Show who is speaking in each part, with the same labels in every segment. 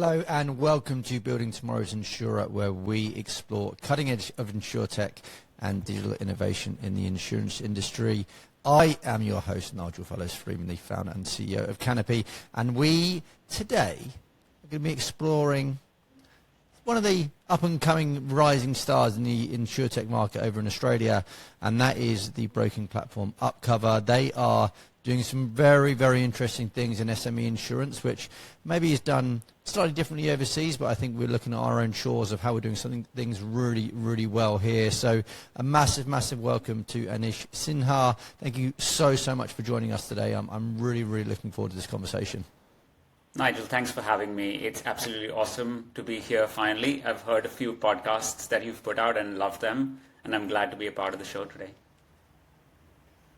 Speaker 1: Hello and welcome to Building Tomorrow's Insurer, where we explore cutting edge of insurtech and digital innovation in the insurance industry. I am your host, Nigel Fellowes-Freeman, the founder and CEO of Kanopi, and we today are going to be exploring one of the up-and-coming rising stars in the insurtech market over in Australia, and that is the broking platform upcover. They are doing some very, very interesting things in SME insurance, which maybe is done slightly differently overseas, but I think we're looking at our own shores of how we're doing things really, really well here. So a massive, massive welcome to Anish Sinha. Thank you so, so much for joining us today. I'm really, really looking forward to this conversation.
Speaker 2: Nigel, thanks for having me. It's absolutely awesome to be here finally. I've heard a few podcasts that you've put out and loved them, and I'm glad to be a part of the show today.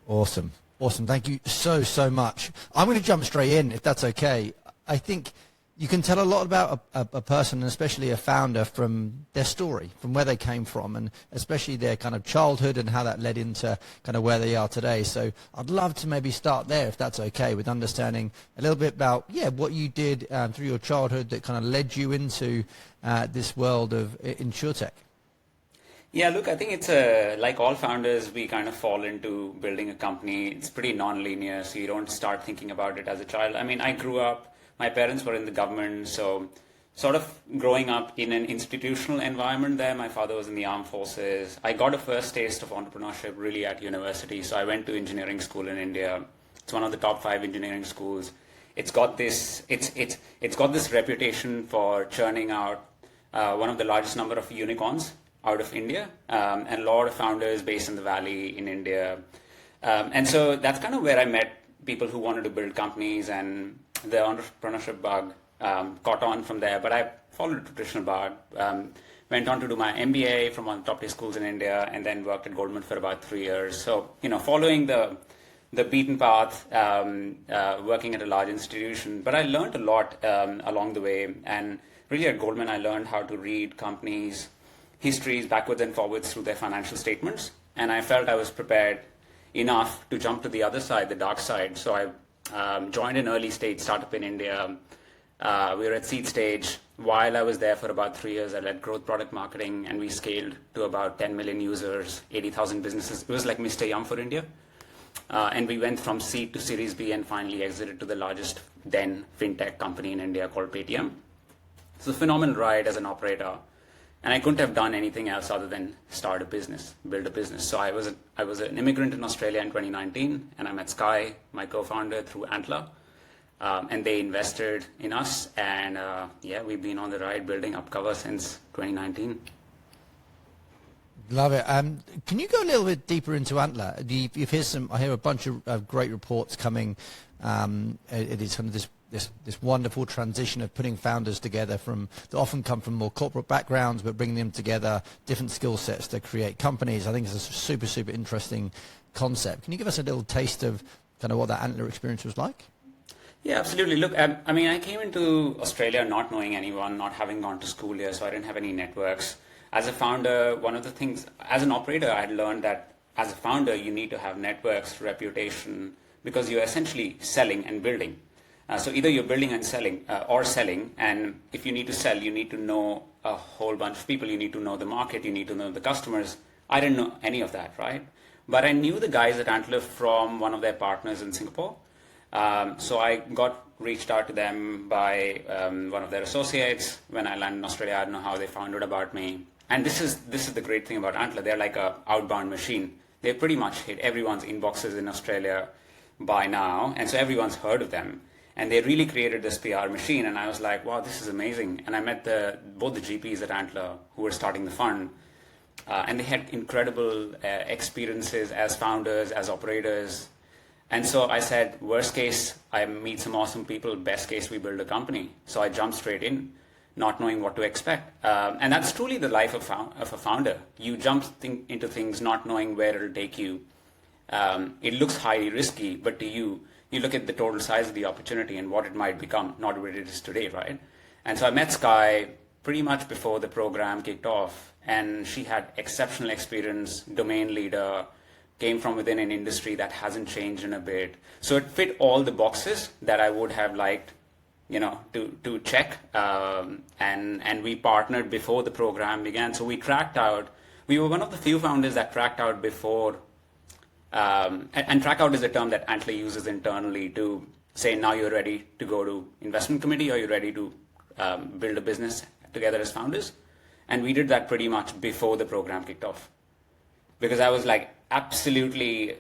Speaker 1: Awesome. Awesome. Thank you so, so much. I'm going to jump straight in, if that's okay. I think you can tell a lot about a person, and especially a founder, from their story, from where they came from, and especially their kind of childhood and how that led into kind of where they are today. So I'd love to maybe start there, if that's okay, with understanding a little bit about, what you did through your childhood that kind of led you into this world of insurtech.
Speaker 2: Yeah, look, I think it's like all founders, we kind of fall into building a company. It's pretty non-linear, so you don't start thinking about it as a child. I mean, I grew up, my parents were in the government, so sort of growing up in an institutional environment there. My father was in the armed forces. I got a first taste of entrepreneurship really at university. So I went to engineering school in India. It's one of the top 5 engineering schools. It's got this reputation for churning out one of the largest number of unicorns out of India, and a lot of founders based in the Valley in India. And so that's kind of where I met people who wanted to build companies, and the entrepreneurship bug caught on from there. But I followed a traditional path, went on to do my MBA from one of the top tier schools in India, and then worked at Goldman for about 3 years. So, following the beaten path, working at a large institution. But I learned a lot along the way. And really at Goldman, I learned how to read companies' histories backwards and forwards through their financial statements. And I felt I was prepared enough to jump to the other side, the dark side. So I joined an early stage startup in India. We were at seed stage. While I was there for about 3 years, I led growth product marketing, and we scaled to about 10 million users, 80,000 businesses. It was like Mr. Yum for India. And we went from seed to Series B and finally exited to the largest then fintech company in India called Paytm. It's a phenomenal ride as an operator. And I couldn't have done anything else other than start a business, build a business. So I was an immigrant in Australia in 2019, and I met Sky, my co-founder, through Antler. And they invested in us. And we've been on the ride building upcover since 2019.
Speaker 1: Love it. Can you go a little bit deeper into Antler? I hear a bunch of great reports coming. It is kind of this wonderful transition of putting founders together that often come from more corporate backgrounds, but bringing them together, different skill sets to create companies. I think it's a super, super interesting concept. Can you give us a little taste of kind of what that Antler experience was like?
Speaker 2: Yeah, absolutely. Look, I mean, I came into Australia not knowing anyone, not having gone to school here, so I didn't have any networks. As a founder, one of the things, as an operator, I had learned that as a founder, you need to have networks, reputation, because you're essentially selling and building. So either you're building and selling, or selling, and if you need to sell, you need to know a whole bunch of people. You need to know the market. You need to know the customers. I didn't know any of that, right? But I knew the guys at Antler from one of their partners in Singapore. So I reached out to them by one of their associates. When I landed in Australia, I don't know how they found out about me. And this is the great thing about Antler. They're like a outbound machine. They pretty much hit everyone's inboxes in Australia by now, and so everyone's heard of them. And they really created this PR machine, and I was like, wow, this is amazing. And I met both the GPs at Antler who were starting the fund, and they had incredible experiences as founders, as operators. And so I said, worst case, I meet some awesome people. Best case, we build a company. So I jumped straight in, not knowing what to expect. And that's truly the life of a founder. You jump into things not knowing where it'll take you. It looks highly risky, but to you look at the total size of the opportunity and what it might become, not what it is today, right? And so I met Sky pretty much before the program kicked off, and she had exceptional experience, domain leader, came from within an industry that hasn't changed in a bit. So it fit all the boxes that I would have liked to check, and we partnered before the program began. So we tracked out. We were one of the few founders that tracked out before. And track out is a term that Antler uses internally to say, now you're ready to go to investment committee, or you're ready to build a business together as founders. And we did that pretty much before the program kicked off, because I was like, absolutely,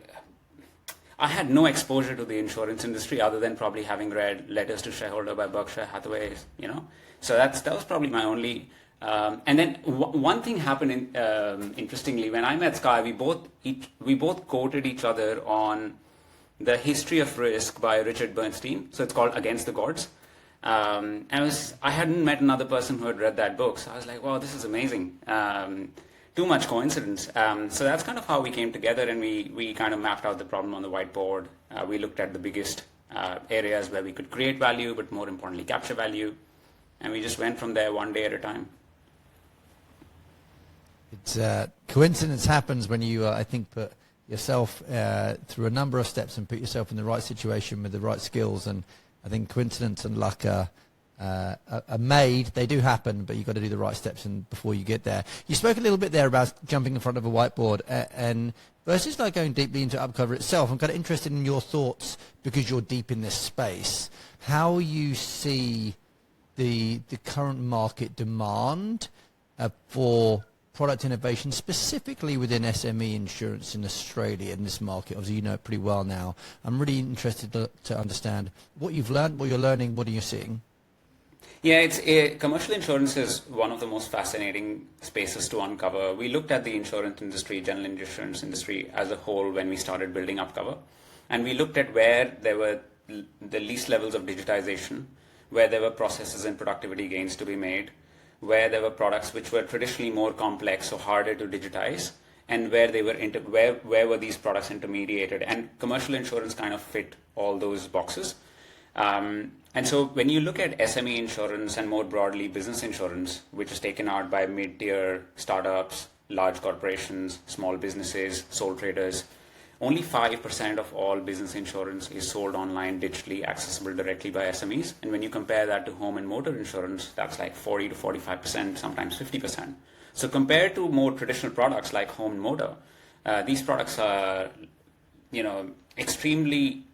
Speaker 2: I had no exposure to the insurance industry other than probably having read Letters to Shareholder by Berkshire Hathaway, So that was probably my only. And then one thing happened interestingly. When I met Sky, we both quoted each other on The History of Risk by Richard Bernstein. So it's called Against the Gods. And I hadn't met another person who had read that book. So I was like, wow, this is amazing. Too much coincidence. So that's kind of how we came together, and we kind of mapped out the problem on the whiteboard. We looked at the biggest areas where we could create value, but more importantly, capture value. And we just went from there one day at a time.
Speaker 1: It's coincidence happens when you, I think, put yourself through a number of steps and put yourself in the right situation with the right skills. And I think coincidence and luck are made. They do happen, but you've got to do the right steps before you get there. You spoke a little bit there about jumping in front of a whiteboard, and versus like going deeply into upcover itself. I'm kind of interested in your thoughts, because you're deep in this space, how you see the current market demand for product innovation, specifically within SME insurance in Australia, in this market. Obviously, you know it pretty well now. I'm really interested to understand what you've learned, what you're learning, what are you seeing?
Speaker 2: Yeah, commercial insurance is one of the most fascinating spaces to uncover. We looked at the insurance industry, general insurance industry as a whole when we started building upcover. And we looked at where there were the least levels of digitization, where there were processes and productivity gains to be made, where there were products which were traditionally more complex or harder to digitize, and where they were where were these products intermediated. And commercial insurance kind of fit all those boxes. And so when you look at SME insurance and more broadly business insurance, which is taken out by mid-tier startups, large corporations, small businesses, sole traders, only 5% of all business insurance is sold online, digitally accessible directly by SMEs. And when you compare that to home and motor insurance, that's like 40 to 45%, sometimes 50%. So compared to more traditional products like home and motor, these products are, extremely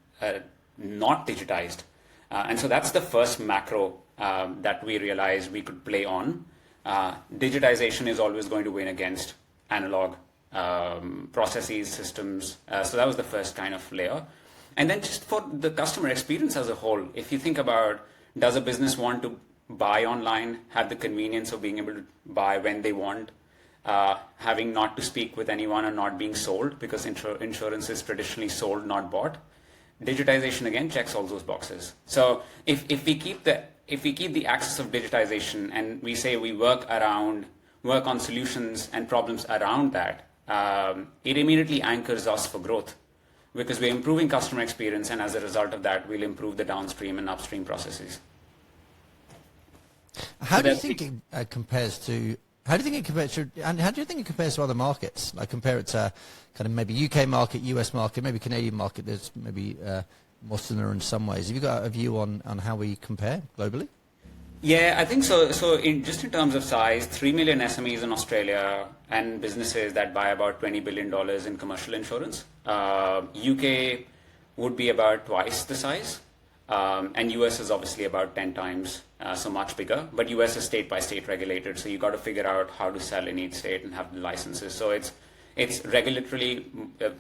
Speaker 2: not digitized. And so that's the first macro that we realized we could play on. Digitization is always going to win against analog processes, systems. So that was the first kind of layer. And then just for the customer experience as a whole, if you think about, does a business want to buy online, have the convenience of being able to buy when they want, having not to speak with anyone and not being sold, because insurance is traditionally sold, not bought. Digitization again checks all those boxes. So if we keep the axis of digitization and we say we work on solutions and problems around that, it immediately anchors us for growth, because we're improving customer experience, and as a result of that, we'll improve the downstream and upstream processes.
Speaker 1: How do you think it compares to other markets? Like compare it to kind of maybe UK market, US market, maybe Canadian market. There's maybe more similar in some ways. Have you got a view on how we compare globally?
Speaker 2: Yeah, I think so. So in terms of size, 3 million SMEs in Australia and businesses that buy about $20 billion in commercial insurance. UK would be about twice the size. And US is obviously about 10 times, so much bigger. But US is state by state regulated, so you got to figure out how to sell in each state and have the licenses. So it's regulatorily,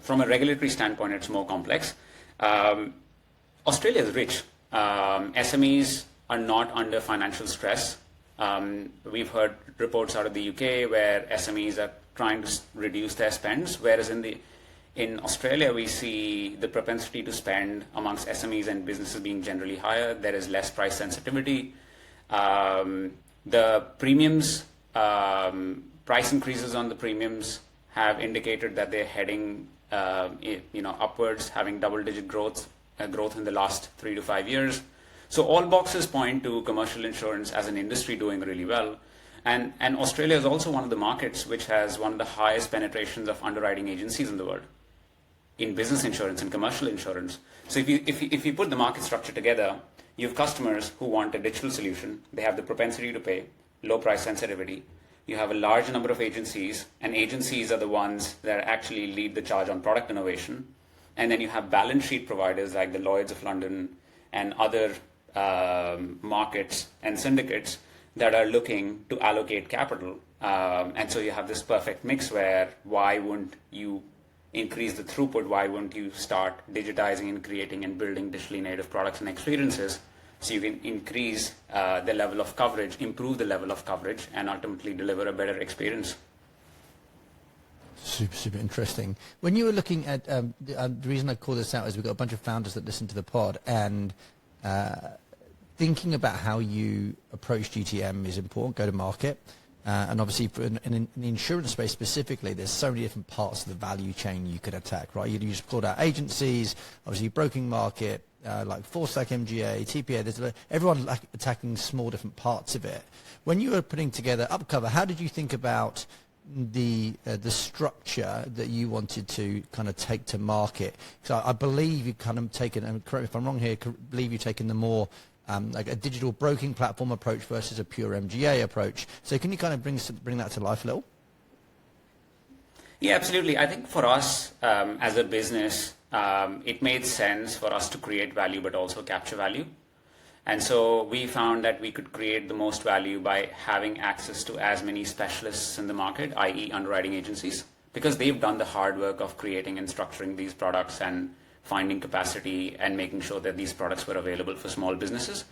Speaker 2: from a regulatory standpoint, it's more complex. Australia is rich. SMEs are not under financial stress. We've heard reports out of the UK where SMEs are trying to reduce their spends, whereas in Australia, we see the propensity to spend amongst SMEs and businesses being generally higher. There is less price sensitivity. The premiums, price increases on the premiums have indicated that they're heading, upwards, having double-digit growth in the last 3 to 5 years. So all boxes point to commercial insurance as an industry doing really well. And Australia is also one of the markets which has one of the highest penetrations of underwriting agencies in the world in business insurance and commercial insurance. So if you put the market structure together, You have customers who want a digital solution. They have the propensity to pay, low price sensitivity. You have a large number of agencies, and agencies are the ones that actually lead the charge on product innovation. And then you have balance sheet providers like the Lloyd's of London and other markets and syndicates that are looking to allocate capital. And so you have this perfect mix where why wouldn't you increase the throughput? Why wouldn't you start digitizing and creating and building digitally native products and experiences so you can increase the level of coverage, improve the level of coverage, and ultimately deliver a better experience?
Speaker 1: Super interesting. When you were looking at, the reason I call this out is we've got a bunch of founders that listen to the pod, and thinking about how you approach GTM is important, go to market. And obviously in the insurance space specifically, there's so many different parts of the value chain you could attack, right? You just called out agencies, obviously broking market, like Forstack, MGA, TPA, everyone like attacking small different parts of it. When you were putting together Upcover, how did you think about the structure that you wanted to kind of take to market? So I believe you've kind of taken, and correct me if I'm wrong here, believe you've taken the more like a digital broking platform approach versus a pure MGA approach. So can you kind of bring that to life a little?
Speaker 2: Yeah, absolutely. I think for us as a business, it made sense for us to create value but also capture value. And so we found that we could create the most value by having access to as many specialists in the market, i.e. underwriting agencies, because they've done the hard work of creating and structuring these products and finding capacity and making sure that these products were available for small businesses.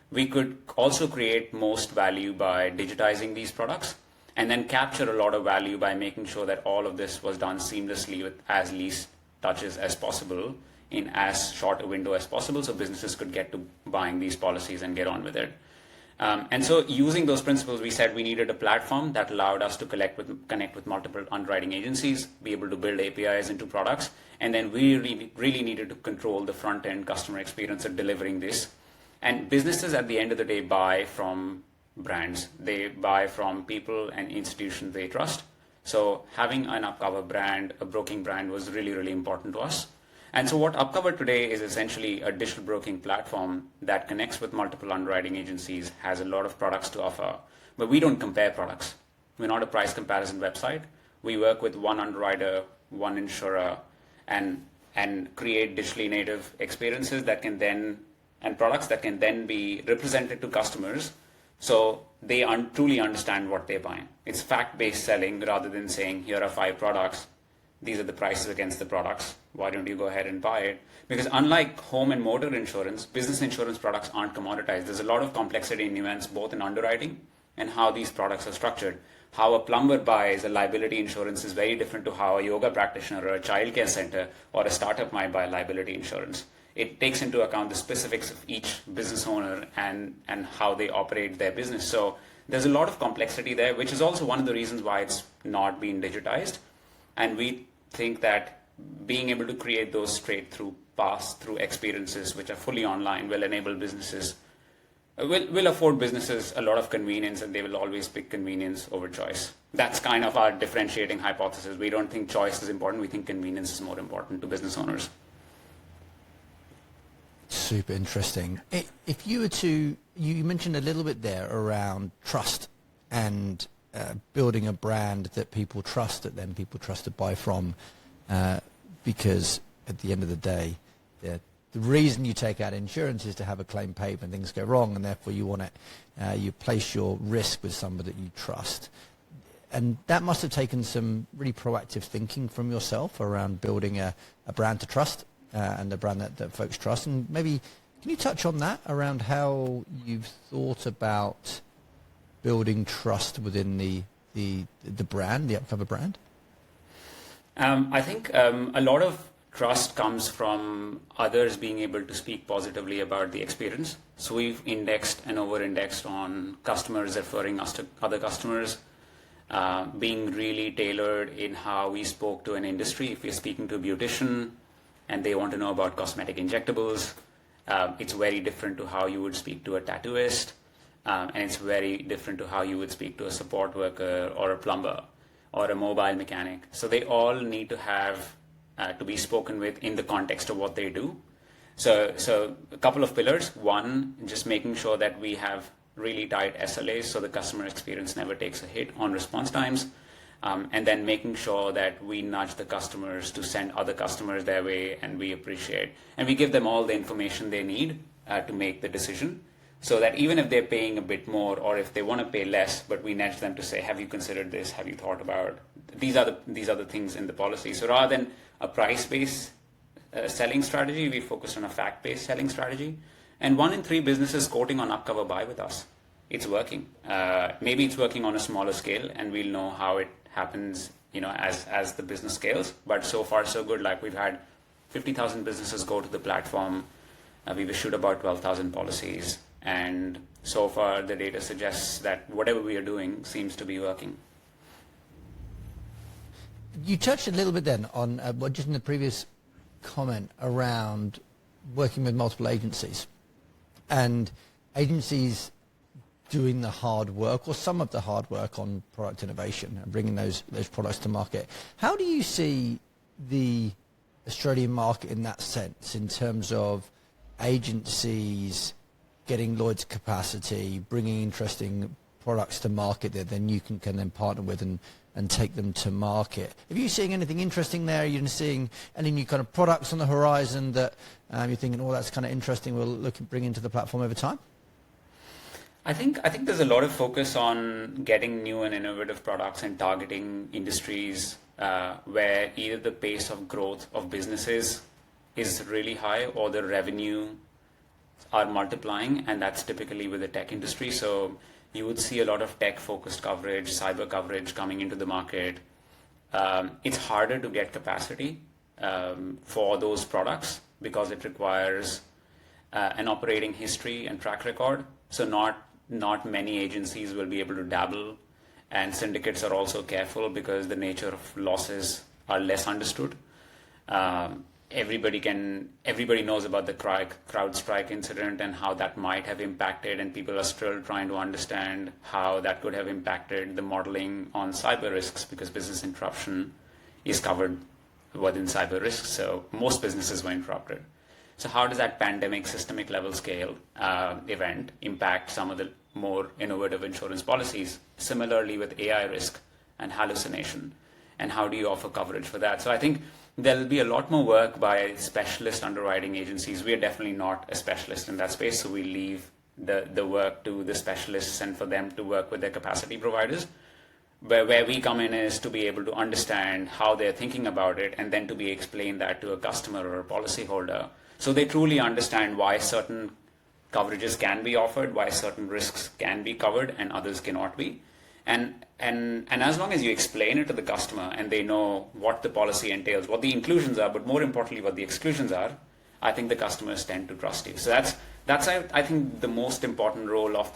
Speaker 2: We could also create most value by digitizing these products and then capture a lot of value by making sure that all of this was done seamlessly with as least touches as possible in as short a window as possible, so businesses could get to buying these policies and get on with it. And so using those principles, we said we needed a platform that allowed us to connect with multiple underwriting agencies, be able to build APIs into products, and then we really needed to control the front-end customer experience of delivering this. And businesses at the end of the day buy from brands. They buy from people and institutions they trust. So having an Upcover brand, a broking brand, was really, really important to us. And so what Upcover today is essentially a digital broking platform that connects with multiple underwriting agencies, has a lot of products to offer, but we don't compare products. We're not a price comparison website. We work with one underwriter, one insurer, and create digitally native experiences that can then, and products that can then be represented to customers so they truly understand what they're buying. It's fact-based selling rather than saying, here are 5 products, these are the prices against the products, why don't you go ahead and buy it? Because unlike home and motor insurance, business insurance products aren't commoditized. There's a lot of complexity and nuance both in underwriting and how these products are structured. How a plumber buys a liability insurance is very different to how a yoga practitioner or a childcare center or a startup might buy liability insurance. It takes into account the specifics of each business owner and how they operate their business. So there's a lot of complexity there, which is also one of the reasons why it's not been digitized. And we think that being able to create those straight through pass-through experiences which are fully online will enable businesses, will afford businesses a lot of convenience, and they will always pick convenience over choice. That's kind of our differentiating hypothesis. We don't think choice is important. We think convenience is more important to business owners.
Speaker 1: Super interesting. If you were to, you mentioned a little bit there around trust and building a brand that people trust, that then people trust to buy from, because at the end of the day, the reason you take out insurance is to have a claim paid when things go wrong, and therefore you want it, you place your risk with somebody that you trust. And that must have taken some really proactive thinking from yourself around building a brand to trust, and a brand that folks trust. And maybe can you touch on that around how you've thought about building trust within the brand, the Upcover brand?
Speaker 2: I think a lot of trust comes from others being able to speak positively about the experience. So we've indexed and over-indexed on customers referring us to other customers, being really tailored in how we spoke to an industry. If we're speaking to a beautician and they want to know about cosmetic injectables, it's very different to how you would speak to a tattooist. And it's very different to how you would speak to a support worker or a plumber or a mobile mechanic. So they all need to have to be spoken with in the context of what they do. So a couple of pillars. One, just making sure that we have really tight SLAs so the customer experience never takes a hit on response times. And then making sure that we nudge the customers to send other customers their way, and we appreciate. And we give them all the information they need to make the decision, so that even if they're paying a bit more or if they want to pay less, but we nudge them to say, have you considered this? Have you thought about these other things in the policy? So rather than a price-based selling strategy, we focus on a fact-based selling strategy. And 1 in 3 businesses quoting on upcover buy with us. It's working. Maybe it's working on a smaller scale, and we'll know how it happens, as the business scales. But so far, so good. Like, we've had 50,000 businesses go to the platform. We've issued about 12,000 policies. And so far, the data suggests that whatever we are doing seems to be working.
Speaker 1: You touched a little bit then on just in the previous comment around working with multiple agencies and agencies doing the hard work or some of the hard work on product innovation and bringing those products to market. How do you see the Australian market in that sense, in terms of agencies getting Lloyd's capacity, bringing interesting products to market that then you can then partner with and take them to market? Are you seeing anything interesting there? Are you seeing any new kind of products on the horizon that you're thinking, oh, that's kind of interesting, we'll look at bringing to the platform over time?
Speaker 2: I think there's a lot of focus on getting new and innovative products and targeting industries where either the pace of growth of businesses is really high or the revenue are multiplying, and that's typically with the tech industry. So you would see a lot of tech-focused coverage, cyber coverage coming into the market. It's harder to get capacity for those products because it requires an operating history and track record. So not many agencies will be able to dabble, and syndicates are also careful because the nature of losses are less understood. Everybody knows about the CrowdStrike incident and how that might have impacted, and people are still trying to understand how that could have impacted the modeling on cyber risks, because business interruption is covered within cyber risks. So most businesses were interrupted. So how does that pandemic systemic level scale event impact some of the more innovative insurance policies? Similarly with AI risk and hallucination, and how do you offer coverage for that? So I think there'll be a lot more work by specialist underwriting agencies. We are definitely not a specialist in that space, so we leave the work to the specialists and for them to work with their capacity providers. Where we come in is to be able to understand how they're thinking about it, and then to be explained that to a customer or a policyholder, so they truly understand why certain coverages can be offered, why certain risks can be covered and others cannot be. And as long as you explain it to the customer and they know what the policy entails, what the inclusions are, but more importantly what the exclusions are, I think the customers tend to trust you. So that's I think the most important role of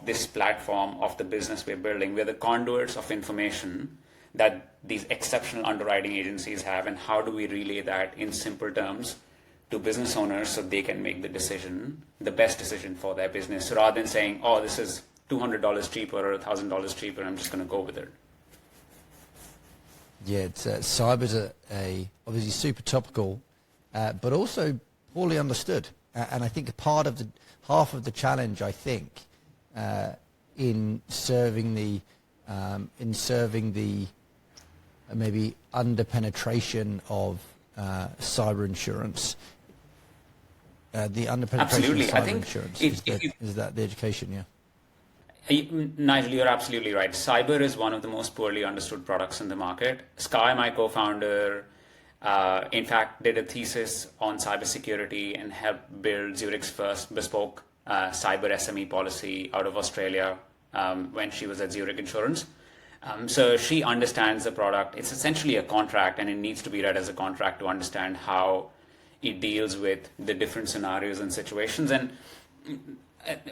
Speaker 2: this platform, of the business we're building. We're the conduits of information that these exceptional underwriting agencies have, and how do we relay that in simple terms to business owners so they can make the best decision for their business, rather than saying, oh, this is $200 cheaper or $1,000 cheaper, I'm just going to go with it.
Speaker 1: Yeah, cyber's obviously super topical, but also poorly understood. And I think half of the challenge, I think, in serving the maybe under penetration of cyber insurance, the under penetration of cyber insurance is that the education, yeah.
Speaker 2: Nigel, you're absolutely right. Cyber is one of the most poorly understood products in the market. Sky, my co-founder, in fact, did a thesis on cybersecurity and helped build Zurich's first bespoke cyber SME policy out of Australia when she was at Zurich Insurance. So she understands the product. It's essentially a contract, and it needs to be read as a contract to understand how it deals with the different scenarios and situations. And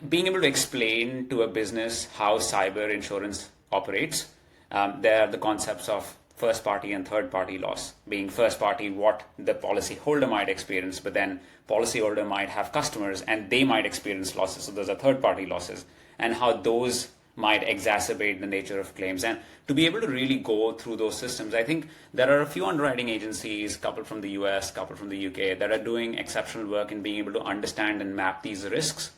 Speaker 2: being able to explain to a business how cyber insurance operates, there are the concepts of first party and third party loss. Being first party, what the policyholder might experience, but then policyholder might have customers and they might experience losses. So those are third party losses, and how those might exacerbate the nature of claims. And to be able to really go through those systems, I think there are a few underwriting agencies, a couple from the US, a couple from the UK, that are doing exceptional work in being able to understand and map these risks.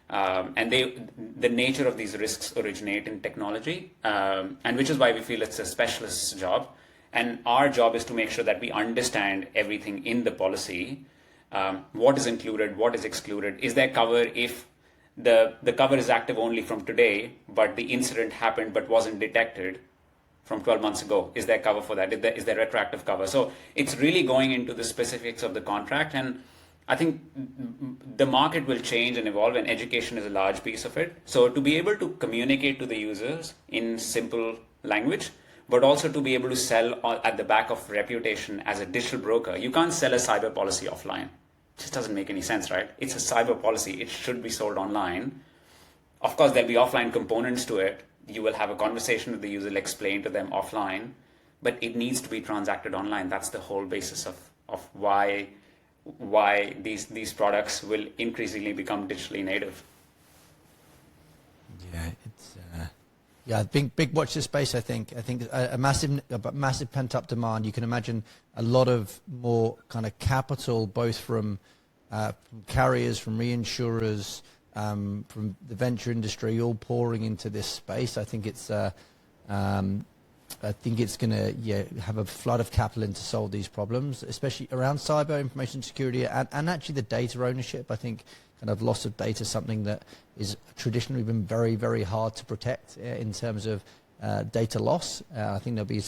Speaker 2: And the nature of these risks originate in technology, and which is why we feel it's a specialist's job. And our job is to make sure that we understand everything in the policy, what is included, what is excluded, is there cover if the cover is active only from today, but the incident happened but wasn't detected from 12 months ago. Is there cover for that? Is there retroactive cover? So it's really going into the specifics of the contract. And I think the market will change and evolve, and education is a large piece of it. So to be able to communicate to the users in simple language, but also to be able to sell at the back of reputation as a digital broker. You can't sell a cyber policy offline. It just doesn't make any sense, right? It's a cyber policy. It should be sold online. Of course, there'll be offline components to it. You will have a conversation with the user, explain to them offline, but it needs to be transacted online. That's the whole basis of why these products will increasingly become digitally native.
Speaker 1: Yeah, it's big watch this space. I think a massive pent up demand. You can imagine a lot of more kind of capital, both from carriers, from reinsurers, from the venture industry, all pouring into this space. I think it's going to have a flood of capital in to solve these problems, especially around cyber information security and actually the data ownership. I think kind of loss of data is something that is traditionally been very, very hard to protect in terms of data loss. I think there'll be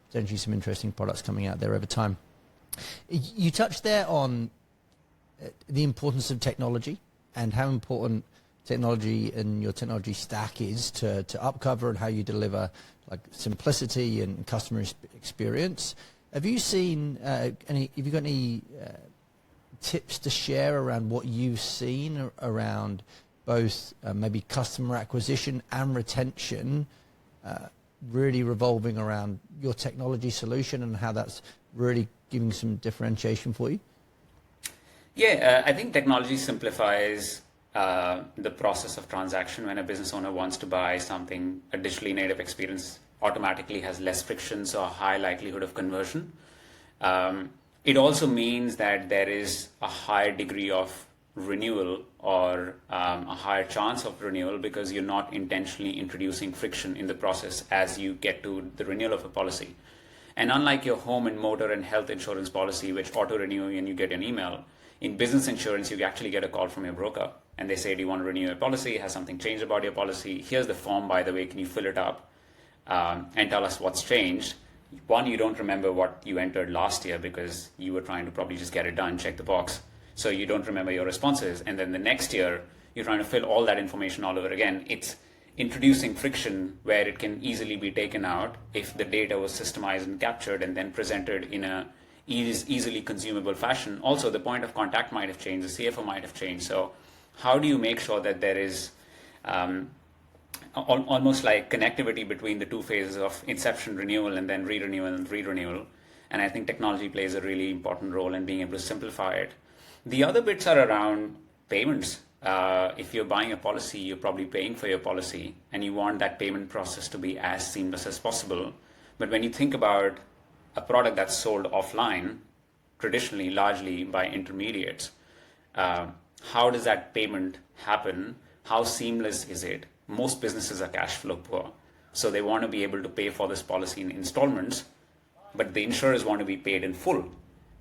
Speaker 1: potentially some interesting products coming out there over time. You touched there on the importance of technology and how important technology and your technology stack is to upcover and how you deliver like simplicity and customer experience. Have you seen have you got any tips to share around what you've seen around both maybe customer acquisition and retention, really revolving around your technology solution and how that's really giving some differentiation for you?
Speaker 2: Yeah, I think technology simplifies the process of transaction. When a business owner wants to buy something, a digitally native experience automatically has less friction, so a high likelihood of conversion. It also means that there is a higher degree of renewal or a higher chance of renewal because you're not intentionally introducing friction in the process as you get to the renewal of a policy. And unlike your home and motor and health insurance policy, which auto-renew and you get an email, in business insurance, you actually get a call from your broker and they say, do you want to renew your policy? Has something changed about your policy? Here's the form, by the way, can you fill it up and tell us what's changed? One, you don't remember what you entered last year because you were trying to probably just get it done, check the box. So you don't remember your responses. And then the next year, you're trying to fill all that information all over again. It's introducing friction where it can easily be taken out if the data was systemized and captured and then presented in a easily consumable fashion. Also, the point of contact might have changed, the CFO might have changed. So how do you make sure that there is almost like connectivity between the two phases of inception, renewal, and then re-renewal and re-renewal? And I think technology plays a really important role in being able to simplify it. The other bits are around payments. If you're buying a policy, you're probably paying for your policy, and you want that payment process to be as seamless as possible. But when you think about a product that's sold offline, traditionally, largely by intermediates, how does that payment happen? How seamless is it? Most businesses are cash flow poor, so they want to be able to pay for this policy in installments, but the insurers want to be paid in full.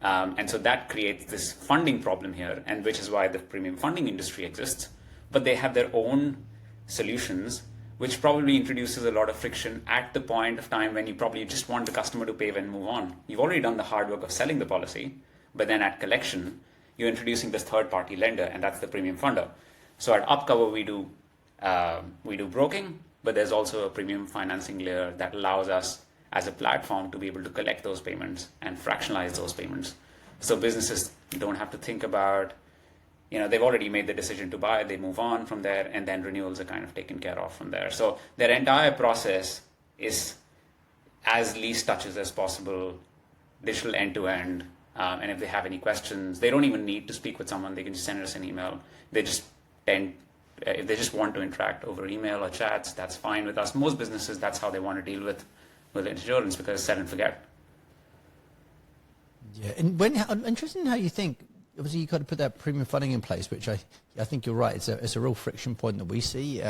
Speaker 2: And so that creates this funding problem here, and which is why the premium funding industry exists. But they have their own solutions, which probably introduces a lot of friction at the point of time when you probably just want the customer to pay and move on. You've already done the hard work of selling the policy, but then at collection, you're introducing this third-party lender, and that's the premium funder. So at upcover, we do broking, but there's also a premium financing layer that allows us as a platform to be able to collect those payments and fractionalize those payments. So businesses don't have to think about, they've already made the decision to buy, they move on from there, and then renewals are kind of taken care of from there. So their entire process is as least touches as possible, digital end-to-end. And if they have any questions, they don't even need to speak with someone. They can just send us an email. They just tend If they just want to interact over email or chats, that's fine with us. Most businesses, that's how they want to deal with insurance, because set and forget.
Speaker 1: Yeah, and I'm interested in how you think. Obviously, you got to put that premium funding in place, which I think you're right. It's a real friction point that we see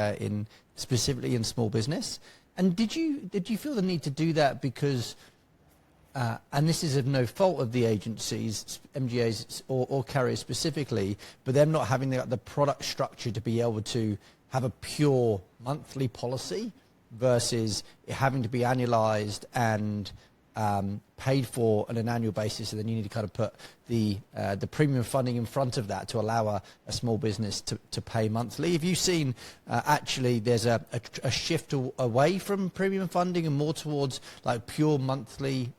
Speaker 1: specifically in small business. And did you feel the need to do that because, and this is of no fault of the agencies, MGAs or carriers specifically, but them not having the product structure to be able to have a pure monthly policy versus it having to be annualized and paid for on an annual basis, and then you need to kind of put the premium funding in front of that to allow a small business to pay monthly. Have you seen actually there's a shift away from premium funding and more towards like pure monthly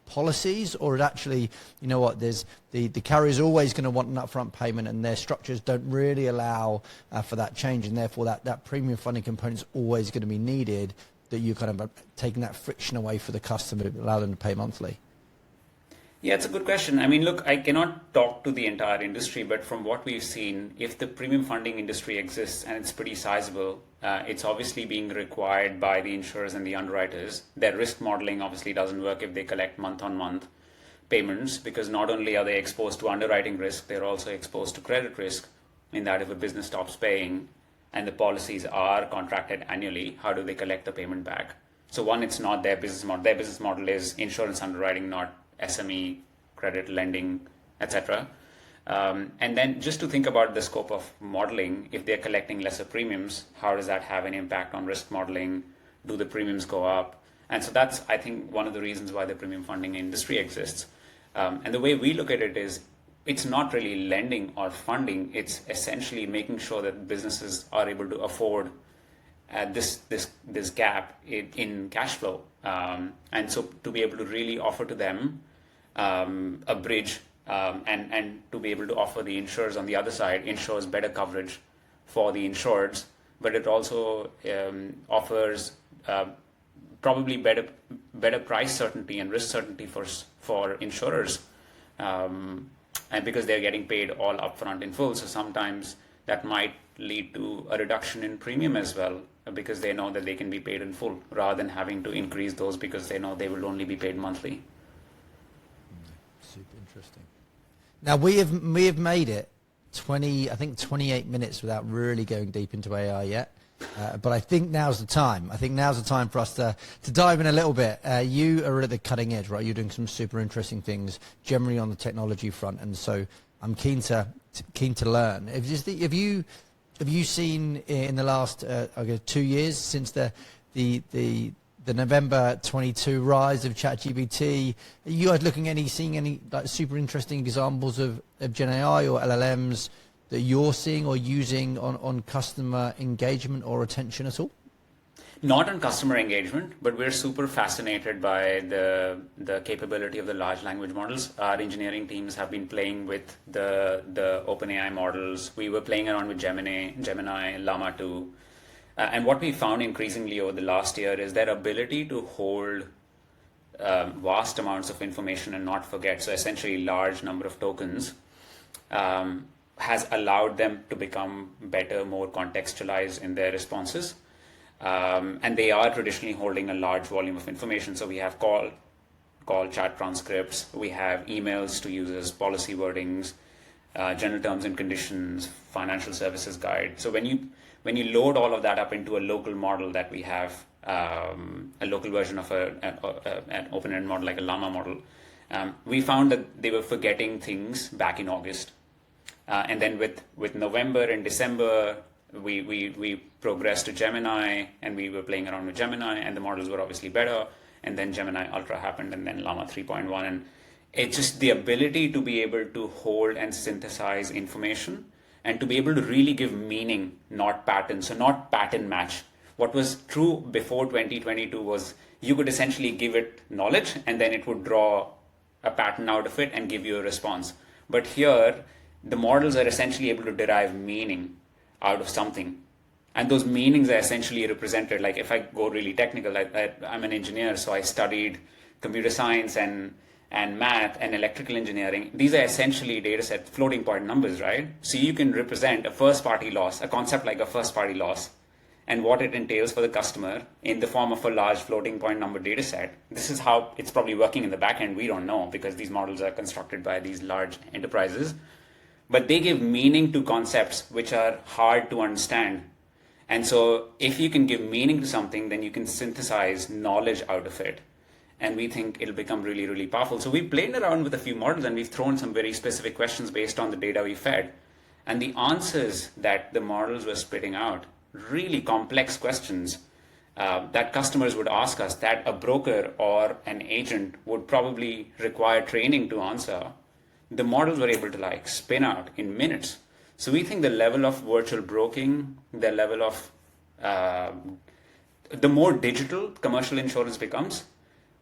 Speaker 1: policies, or it actually, you know what, there's the carrier is always going to want an upfront payment and their structures don't really allow for that change, and therefore that premium funding component is always going to be needed, that you're kind of taking that friction away for the customer to allow them to pay monthly?
Speaker 2: Yeah, it's a good question. I mean, look, I cannot talk to the entire industry, but from what we've seen, if the premium funding industry exists and it's pretty sizable, it's obviously being required by the insurers and the underwriters. Their risk modeling obviously doesn't work if they collect month-on-month payments, because not only are they exposed to underwriting risk, they're also exposed to credit risk, in that if a business stops paying and the policies are contracted annually, how do they collect the payment back? So one, it's not their business model. Their business model is insurance underwriting, not SME credit lending, etc. And then just to think about the scope of modeling, if they're collecting lesser premiums, how does that have an impact on risk modeling? Do the premiums go up? And so that's, I think, one of the reasons why the premium funding industry exists. And the way we look at it is, it's not really lending or funding. It's essentially making sure that businesses are able to afford this gap in cash flow. And so to be able to really offer to them a bridge, and to be able to offer the insurers on the other side ensures better coverage for the insureds, but it also offers probably better price certainty and risk certainty for insurers, and because they're getting paid all upfront in full. So sometimes that might lead to a reduction in premium as well, because they know that they can be paid in full rather than having to increase those because they know they will only be paid monthly.
Speaker 1: Super interesting. Now we have made it 28 minutes without really going deep into AI yet. But I think now's the time. I think now's the time for us to dive in a little bit. You are at the cutting edge, right? You're doing some super interesting things generally on the technology front, and so I'm keen to learn. Have you seen in the last 2 years since the November 22 rise of ChatGPT, are you guys seeing any like super interesting examples of Gen AI or LLMs that you're seeing or using on customer engagement or retention at all?
Speaker 2: Not on customer engagement, but we're super fascinated by the capability of the large language models. Our engineering teams have been playing with the OpenAI models. We were playing around with Gemini, Llama 2. And what we found increasingly over the last year is their ability to hold vast amounts of information and not forget, so essentially large number of tokens, has allowed them to become better, more contextualized in their responses. And they are traditionally holding a large volume of information. So we have call chat transcripts, we have emails to users, policy wordings, general terms and conditions, financial services guide. So when you load all of that up into a local model that we have, a local version of an open-ended model like a Llama model, we found that they were forgetting things back in August. And then with November and December, we progressed to Gemini, and we were playing around with Gemini, and the models were obviously better. And then Gemini Ultra happened, and then Llama 3.1. And it's just the ability to be able to hold and synthesize information and to be able to really give meaning, not patterns. So not pattern match. What was true before 2022 was you could essentially give it knowledge, and then it would draw a pattern out of it and give you a response. But here, the models are essentially able to derive meaning out of something. And those meanings are essentially represented. Like if I go really technical, I'm an engineer, so I studied computer science and and math and electrical engineering, these are essentially data set floating point numbers, right? So you can represent a first party loss, a concept like a first party loss, and what it entails for the customer in the form of a large floating point number data set. This is how it's probably working in the back end. We don't know because these models are constructed by these large enterprises. But they give meaning to concepts which are hard to understand. And so if you can give meaning to something, then you can synthesize knowledge out of it. And we think it'll become really, really powerful. So we've played around with a few models and we've thrown some very specific questions based on the data we fed. And the answers that the models were spitting out, really complex questions that customers would ask us, that a broker or an agent would probably require training to answer, the models were able to like spin out in minutes. So we think the level of virtual broking, the level of the more digital commercial insurance becomes,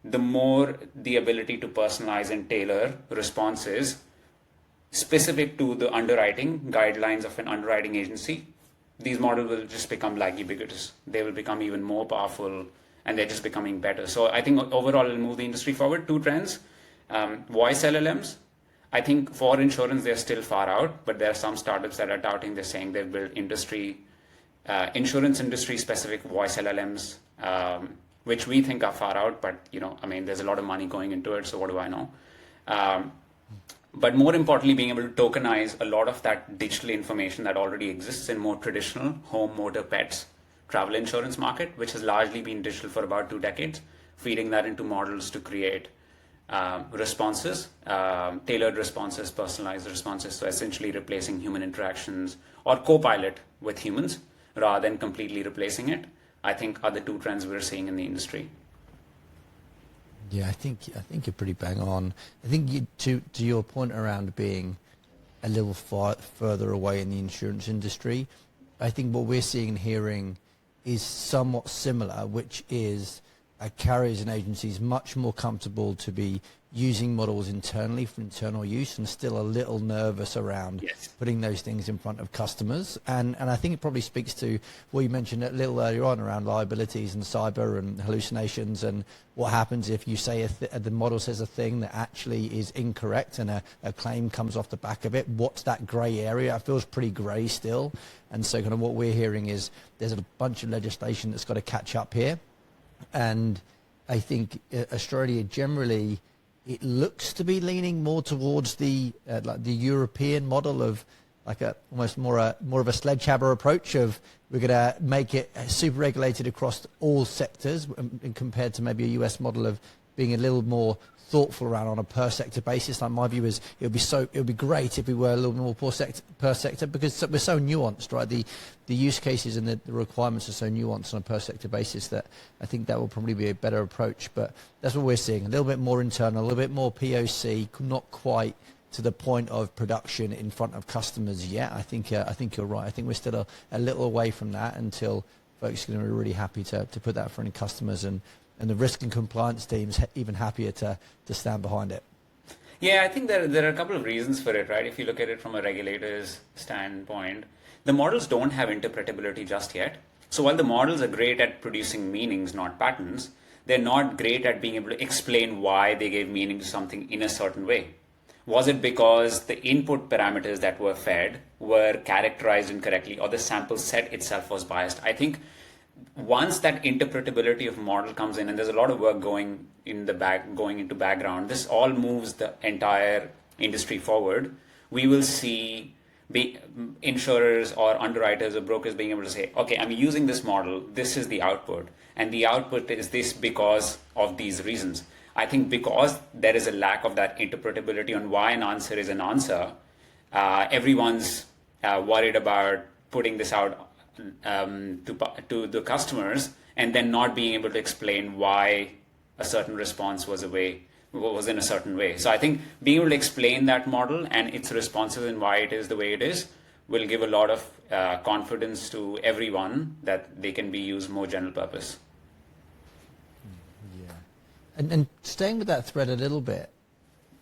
Speaker 2: the more the ability to personalize and tailor responses specific to the underwriting guidelines of an underwriting agency. These models will just become like ubiquitous. They will become even more powerful and they're just becoming better. So I think overall it'll move the industry forward. Two trends, voice LLMs. I think for insurance, they're still far out, but there are some startups that are touting, they're saying they've built insurance industry specific voice LLMs, which we think are far out, but there's a lot of money going into it, so what do I know? But more importantly, being able to tokenize a lot of that digital information that already exists in more traditional home, motor, pets, travel insurance market, which has largely been digital for about 2 decades, feeding that into models to create responses, tailored responses, personalized responses, so essentially replacing human interactions or co-pilot with humans rather than completely replacing it, I think are the two trends we're seeing in the industry.
Speaker 1: Yeah, I think you're pretty bang on. I think to your point around being a little further away in the insurance industry, I think what we're seeing and hearing is somewhat similar, which is carriers and agencies much more comfortable to be using models internally for internal use and still a little nervous around putting those things in front of customers. And I think it probably speaks to what you mentioned a little earlier on around liabilities and cyber and hallucinations and what happens if you say the model says a thing that actually is incorrect and a claim comes off the back of it. What's that grey area? It feels pretty grey still. And so kind of what we're hearing is there's a bunch of legislation that's got to catch up here. And I think Australia generally, it looks to be leaning more towards the European model of like almost more of a sledgehammer approach of we're going to make it super regulated across all sectors, and compared to maybe a US model of being a little more thoughtful around on a per sector basis. Like my view is it would be great if we were a little more per sector because we're so nuanced, right? The use cases and the requirements are so nuanced on a per sector basis that I think that will probably be a better approach. But that's what we're seeing, a little bit more internal, a little bit more POC, not quite to the point of production in front of customers yet. I think you're right. I think we're still a little away from that until folks are going to be really happy to put that in front of customers and the risk and compliance team's even happier to stand behind it.
Speaker 2: Yeah, I think there are a couple of reasons for it, right? If you look at it from a regulator's standpoint, the models don't have interpretability just yet. So while the models are great at producing meanings, not patterns, they're not great at being able to explain why they gave meaning to something in a certain way. Was it because the input parameters that were fed were characterized incorrectly or the sample set itself was biased? I think once that interpretability of model comes in, and there's a lot of work going into background, this all moves the entire industry forward. We will see insurers or underwriters or brokers being able to say, okay, I'm using this model, this is the output, and the output is this because of these reasons. I think because there is a lack of that interpretability on why an answer is an answer, everyone's worried about putting this out to the customers and then not being able to explain why a certain response was in a certain way. So I think being able to explain that model and its responses and why it is the way it is will give a lot of confidence to everyone that they can be used more general purpose.
Speaker 1: Yeah. And staying with that thread a little bit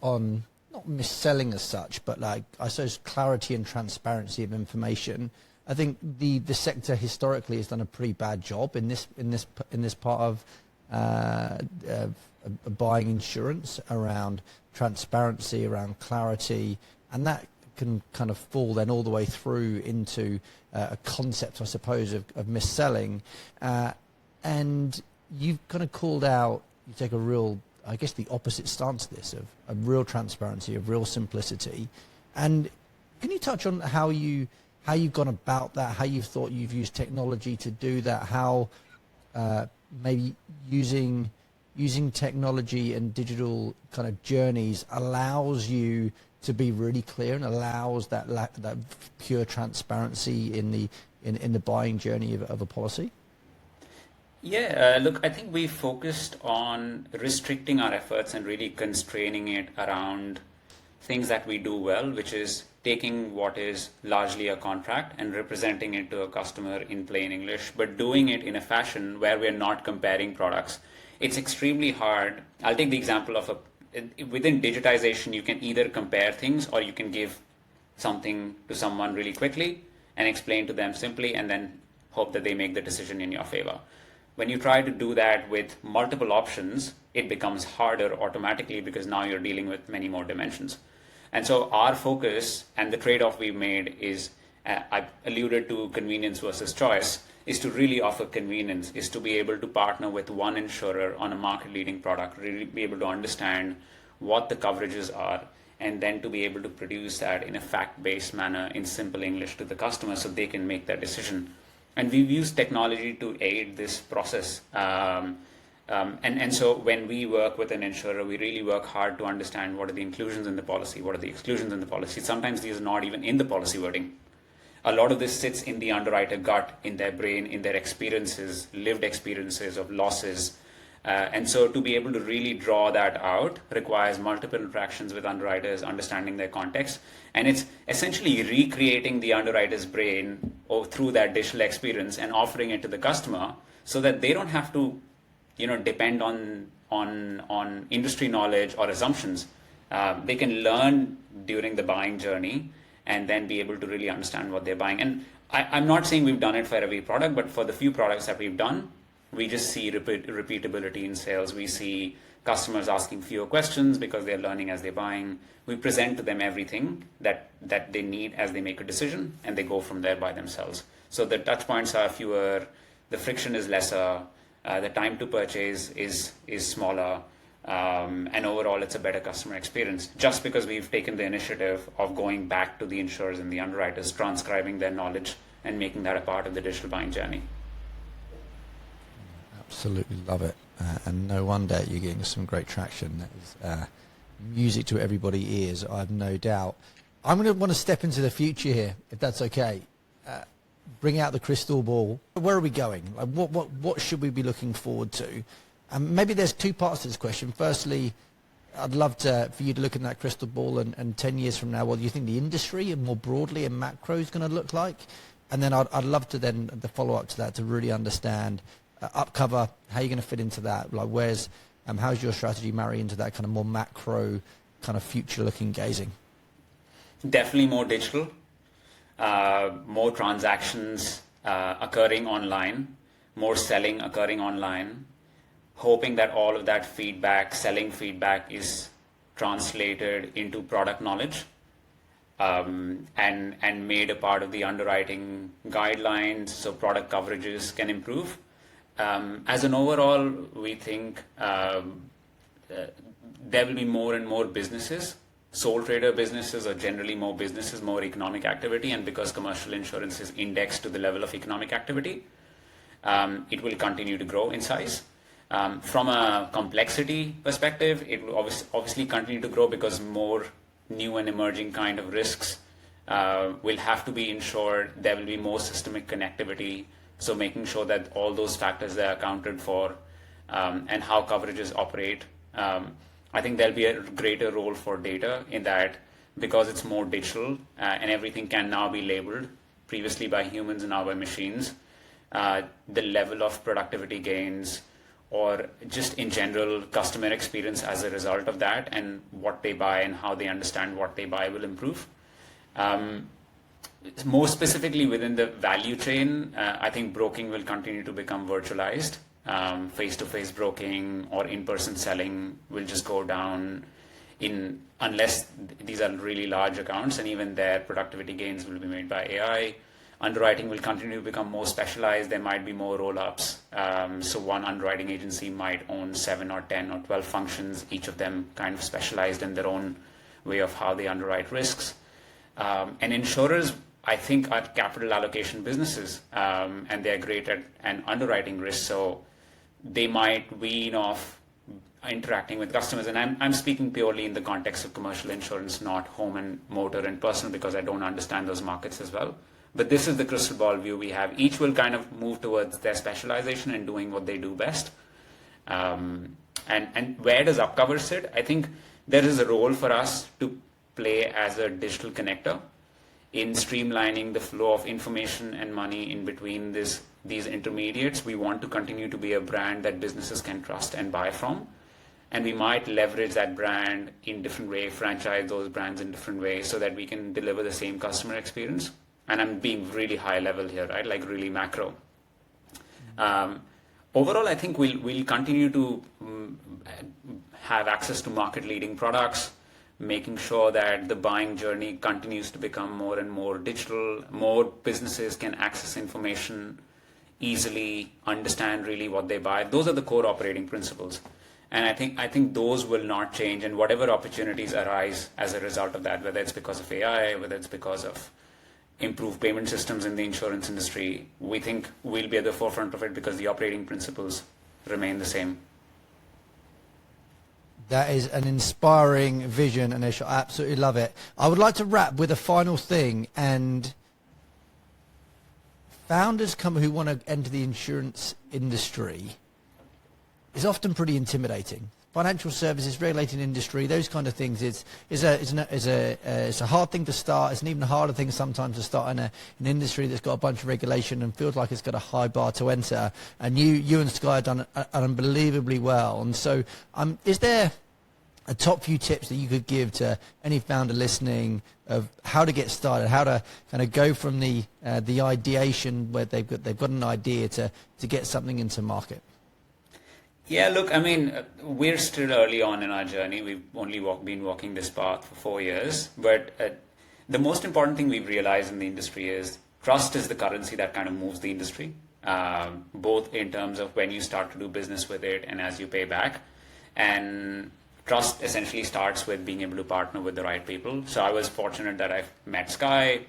Speaker 1: on not mis-selling as such, but like I suppose clarity and transparency of information. I think the sector historically has done a pretty bad job in this part of buying insurance, around transparency, around clarity, and that can kind of fall then all the way through into a concept, I suppose, of mis-selling. And you've kind of called out, you take a real, I guess, the opposite stance to this, of real transparency, of real simplicity. And can you touch on how you've gone about that, how you've thought you've used technology to do that, how maybe using technology and digital kind of journeys allows you to be really clear and allows that pure transparency in the buying journey of a policy?
Speaker 2: Yeah, look, I think we focused on restricting our efforts and really constraining it around things that we do well, which is taking what is largely a contract and representing it to a customer in plain English, but doing it in a fashion where we're not comparing products. It's extremely hard. I'll take the example of within digitization, you can either compare things or you can give something to someone really quickly and explain to them simply and then hope that they make the decision in your favor. When you try to do that with multiple options, it becomes harder automatically because now you're dealing with many more dimensions. And so our focus and the trade-off we've made is, I alluded to convenience versus choice, is to really offer convenience, is to be able to partner with one insurer on a market-leading product, really be able to understand what the coverages are, and then to be able to produce that in a fact-based manner in simple English to the customer so they can make that decision. And we've used technology to aid this process. And so when we work with an insurer, we really work hard to understand what are the inclusions in the policy, what are the exclusions in the policy. Sometimes these are not even in the policy wording. A lot of this sits in the underwriter gut, in their brain, in their experiences, lived experiences of losses. And so to be able to really draw that out requires multiple interactions with underwriters, understanding their context. And it's essentially recreating the underwriter's brain through that digital experience and offering it to the customer so that they don't have to, depend on industry knowledge or assumptions. They can learn during the buying journey and then be able to really understand what they're buying. And I'm not saying we've done it for every product, but for the few products that we've done, we just see repeatability in sales. We see customers asking fewer questions because they're learning as they're buying. We present to them everything that they need as they make a decision, and they go from there by themselves. So the touch points are fewer, the friction is lesser, the time to purchase is smaller, and overall it's a better customer experience, just because we've taken the initiative of going back to the insurers and the underwriters, transcribing their knowledge and making that a part of the digital buying journey.
Speaker 1: Absolutely love it, and no wonder you're getting some great traction. That is music to everybody's ears, I have no doubt. I'm going to want to step into the future here, if that's okay. Bring out the crystal ball. Where are we going? Like, what should we be looking forward to? Maybe there's two parts to this question. Firstly, I'd love for you to look in that crystal ball and 10 years from now, what do you think the industry and more broadly and macro is going to look like? And then I'd love to then, the follow-up to that, to really understand upcover, how you're going to fit into that. Like, how's your strategy marry into that kind of more macro, kind of future-looking gazing?
Speaker 2: Definitely more digital, more transactions occurring online, more selling occurring online, hoping that all of that feedback, selling feedback, is translated into product knowledge and made a part of the underwriting guidelines so product coverages can improve. As an overall, we think there will be more and more businesses. Sole trader businesses are generally more businesses, more economic activity, and because commercial insurance is indexed to the level of economic activity, it will continue to grow in size. From a complexity perspective, it will obviously continue to grow because more new and emerging kind of risks will have to be insured. There will be more systemic connectivity, so making sure that all those factors are accounted for and how coverages operate. I think there'll be a greater role for data in that, because it's more digital and everything can now be labeled, previously by humans and now by machines. The level of productivity gains, or just in general customer experience as a result of that, and what they buy and how they understand what they buy, will improve. More specifically within the value chain, I think broking will continue to become virtualized, Face-to-face broking or in-person selling will just go down unless these are really large accounts, and even their productivity gains will be made by AI. Underwriting will continue to become more specialized. There might be more roll-ups. So one underwriting agency might own 7 or 10 or 12 functions, each of them kind of specialized in their own way of how they underwrite risks. And insurers, I think, are capital allocation businesses, and they're great at underwriting risk. So they might wean off interacting with customers. And I'm speaking purely in the context of commercial insurance, not home and motor and personal, because I don't understand those markets as well. But this is the crystal ball view we have. Each will kind of move towards their specialization and doing what they do best. And where does upcover sit? I think there is a role for us to play as a digital connector in streamlining the flow of information and money in between these intermediates. We want to continue to be a brand that businesses can trust and buy from. And we might leverage that brand in different ways, franchise those brands in different ways so that we can deliver the same customer experience. And I'm being really high level here, right? Like really macro. Overall, I think we'll continue to have access to market leading products, making sure that the buying journey continues to become more and more digital. More businesses can access information easily, understand really what they buy. Those are the core operating principles. And I think those will not change. And whatever opportunities arise as a result of that, whether it's because of AI, whether it's because of improved payment systems in the insurance industry, we think we'll be at the forefront of it because the operating principles remain the same.
Speaker 1: That is an inspiring vision, Anish. I absolutely love it. I would like to wrap with a final thing. And founders who want to enter the insurance industry is often pretty intimidating. Financial services, regulated industry, those kind of things it's a hard thing to start. It's an even harder thing sometimes to start in an industry that's got a bunch of regulation and feels like it's got a high bar to enter. And you and Sky have done unbelievably well. And so, is there a top few tips that you could give to any founder listening of how to get started, how to kind of go from the ideation where they've got an idea to get something into market?
Speaker 2: Yeah, look, I mean, we're still early on in our journey. We've only been walking this path for 4 years. But the most important thing we've realized in the industry is trust is the currency that kind of moves the industry, both in terms of when you start to do business with it and as you pay back. And trust essentially starts with being able to partner with the right people. So I was fortunate that I met Sky,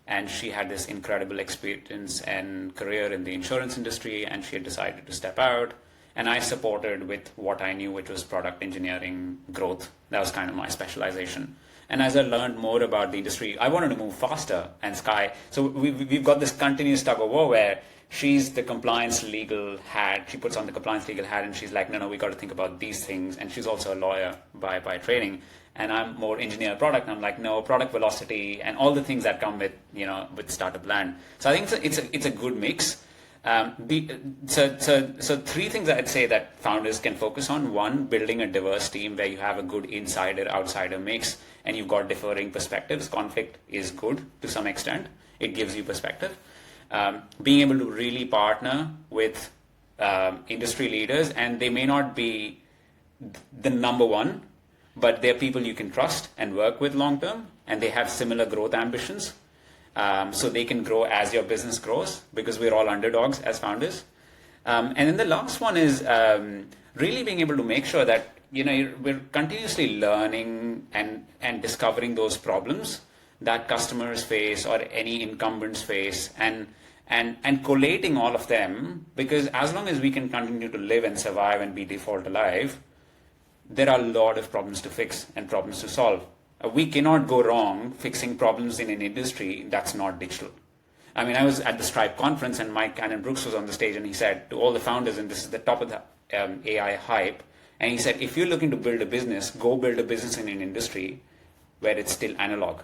Speaker 2: and she had this incredible experience and career in the insurance industry, and she had decided to step out. And I supported with what I knew, which was product engineering growth. That was kind of my specialization. And as I learned more about the industry, I wanted to move faster. And Sky, so we've got this continuous tug of war where she's the compliance legal hat. She puts on the compliance legal hat, and she's like, no, we got to think about these things. And she's also a lawyer by training. And I'm more engineer product. And I'm like, no, product velocity and all the things that come with startup land. So I think it's a good mix. So 3 things I'd say that founders can focus on. 1, building a diverse team where you have a good insider-outsider mix and you've got differing perspectives. Conflict is good to some extent. It gives you perspective. Being able to really partner with industry leaders, and they may not be the number one, but they're people you can trust and work with long term, and they have similar growth ambitions. So they can grow as your business grows, because we're all underdogs as founders. And then the last one is really being able to make sure that we're continuously learning and discovering those problems that customers face or any incumbents face, and collating all of them, because as long as we can continue to live and survive and be default alive, there are a lot of problems to fix and problems to solve. We cannot go wrong fixing problems in an industry that's not digital. I mean, I was at the Stripe conference and Mike Cannon-Brooks was on the stage, and he said to all the founders, and this is the top of the AI hype, and he said, if you're looking to build a business, go build a business in an industry where it's still analog.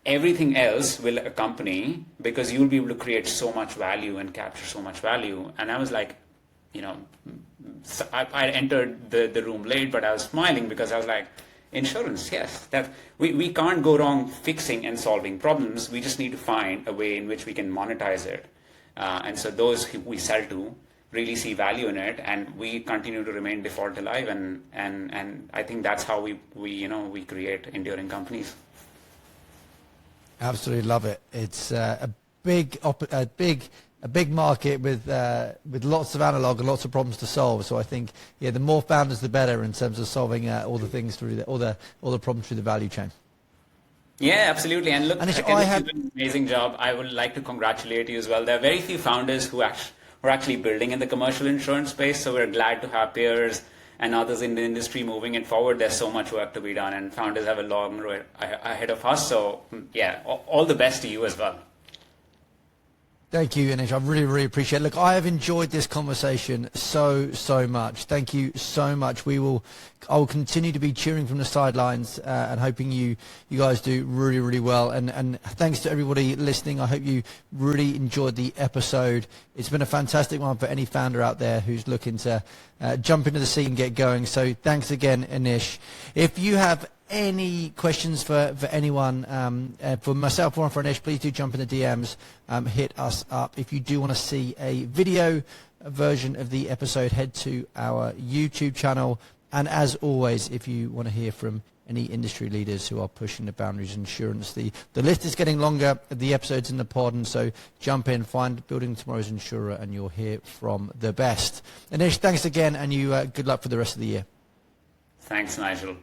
Speaker 2: Everything else will accompany, because you'll be able to create so much value and capture so much value. And I was like, I entered the room late, but I was smiling because I was like, insurance, yes. That we can't go wrong fixing and solving problems. We just need to find a way in which we can monetize it. And so those we sell to really see value in it, and we continue to remain default alive, and I think that's how we create enduring companies.
Speaker 1: Absolutely love it. It's a big market with lots of analog and lots of problems to solve. So I think the more founders, the better in terms of solving all the things through all the problems through the value chain.
Speaker 2: Yeah, absolutely. And look,
Speaker 1: Anish,
Speaker 2: Kenneth, you've done an amazing job. I would like to congratulate you as well. There are very few founders who are actually building in the commercial insurance space, so we're glad to have peers and others in the industry moving it forward. There's so much work to be done, and founders have a long road ahead of us. So yeah, all the best to you as well.
Speaker 1: Thank you, Anish. I really, really appreciate it. Look, I have enjoyed this conversation so much. Thank you so much. I will continue to be cheering from the sidelines and hoping you guys do really, really well. And thanks to everybody listening. I hope you really enjoyed the episode. It's been a fantastic one for any founder out there who's looking to jump into the sea and get going. So thanks again, Anish. If you have any questions for anyone, for myself or for Anish, please do jump in the DMs, hit us up. If you do want to see a video version of the episode, head to our YouTube channel. And as always, if you want to hear from any industry leaders who are pushing the boundaries of insurance, the list is getting longer, the episodes in the pod, and so jump in, find Building Tomorrow's Insurer, and you'll hear from the best. Anish, thanks again, and you good luck for the rest of the year.
Speaker 2: Thanks, Nigel.